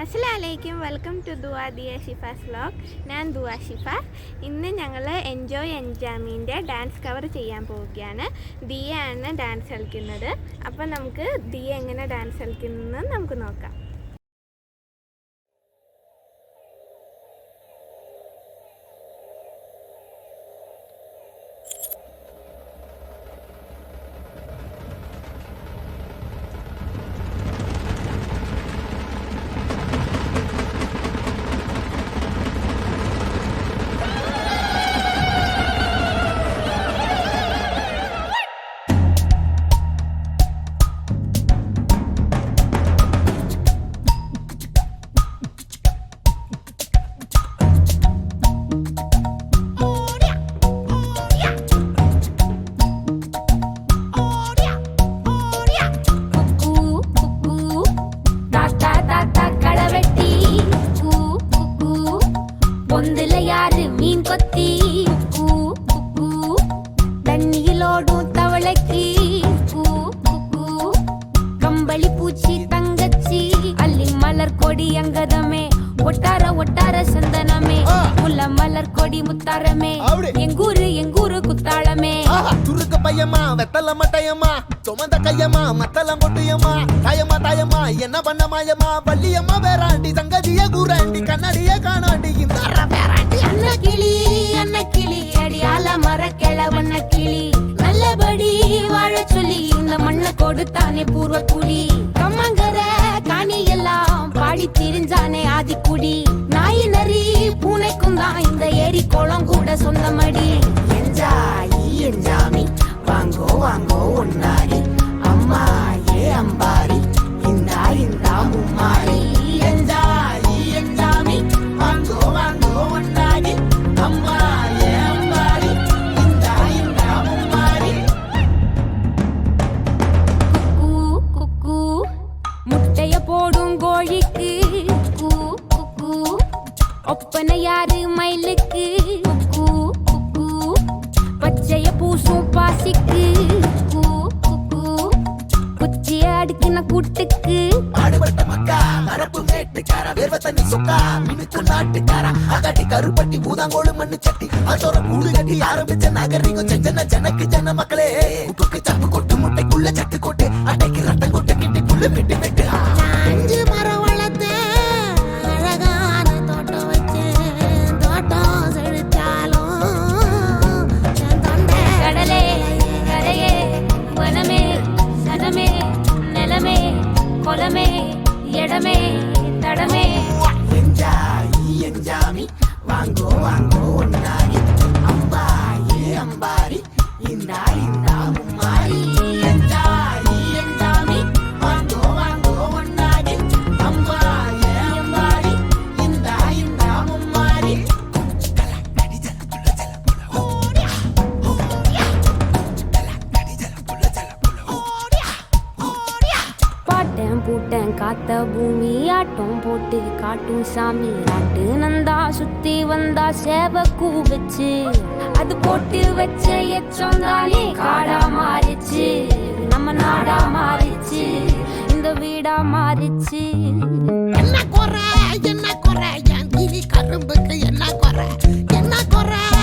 അസ്സലാമലൈക്കും welcome to ദുആ Diya Shifas vlog. ഞാൻ ദുആ ഷിഫ. ഇന്ന് ഞങ്ങൾ എൻജോയ് എൻജാമിൻ്റെ ഡാൻസ് കവർ ചെയ്യാൻ പോവുകയാണ്. ദിയ ആണ് ഡാൻസ് കളിക്കുന്നത്. അപ്പം നമുക്ക് ദിയ എങ്ങനെ ഡാൻസ് കളിക്കുന്നതെന്ന് നമുക്ക് നോക്കാം. தண்ணியிலோடும் தவளைக்கு கம்பளி பூச்சி தங்கச்சி அள்ளி மலர் கொடி அங்கதமே ஒட்டார ஒட்டார சந்தனமே முல்ல மலர் கொடி முத்தாரமே எங்கூரு குத்தாளமே துருக்க பையமா வெத்தல மட்டையம்மா சுமந்த கையம்மா மத்தலம் கொட்டியம்மா தாயம்மா என்ன பண்ண மாயம்மா பள்ளியம்மா வேறாண்டி சங்கதிய கூறாண்டி கண்ணடிய காணாண்டி இந்த அன்ன கிளி அடியால மர கிழவண்ண கிளி நல்லபடி வாழ சொல்லி இந்த மண்ணை கொடுத்தானே பூர்வ குடி கம்மங்கர காணி எல்லாம் பாடி திரிஞ்சானே ஆதிக்குடி நாய் நரி பூனைக்கும் தான் இந்த ஏரி குளம் கூட சொந்தமடி என்ஜாமி வாங்கோ வாங்கோ ஒன்னாரி அம்மா ஏ அம்பாரி இந்தா மும்மாரி என்ஜாமி வாங்கோ வாங்கோ ஒன்னாரி அம்மா ஏ அம்பாரி இந்தா மும்மாரி குக்கு முட்டைய போடும் கோழிக்கு ஒப்பனை யாரு மயிலுக்கு பச்சைய பூசும் பாசிக்கு குச்சிய அடுக்கின கூட்டுக்கு ஆடுபட்ட மக்கா மரப்பு மேட்டுக்கார வேர்வ தண்ணி சொக்கா மினுக்கு நாட்டுக்கார அகாட்டி கருப்பட்டி பூதாங்கோடு மண்ணு சட்டி அதோட கூடு கட்டி ஆரம்பிச்ச நாகரிகம் செஞ்சன ஜனக்கு ஜன மக்களே உப்புக்கு சப்பு கொட்டு முட்டைக்குள்ள சட்டு கொட்டு அட்டைக்கு ரத்தம் கொட்டு கிட்டி புல்லு வெட்டி வெட்டு அஞ்சு மரம் வளர்த்தேன் அழகான தோட்டம் வச்சேன் தோட்டம் செழித்தாலும் கடலே கரையே வனமே சனமே நிலமே கொலமே இடமே தடமே என்ஜாமி வாங்கோ வாங்கோ ஒன்னாரி அம்பா ஏ அம்பாரி இந்தா மும்மாரி என்ஜாமி வாங்கோ வாங்கோ ஒன்னாரி அம்பா ஏ அம்பாரி இந்தா மும்மாரி பாட்டேன் பூட்டேன் காத்த பூமி ஆட்டம் போட்டு காட்டும் சாமி ஆட்டு நந்தா சுத்தி வந்தா சேவ கூவச்சு அது போட்டு வச்ச எச்சம் தானே காடா மாறிச்சு நம்ம நாடா மாறிச்சு இந்த வீடா மாறிச்சு என்ன குறை என் கிளி கரும்புக்கு என்ன குறை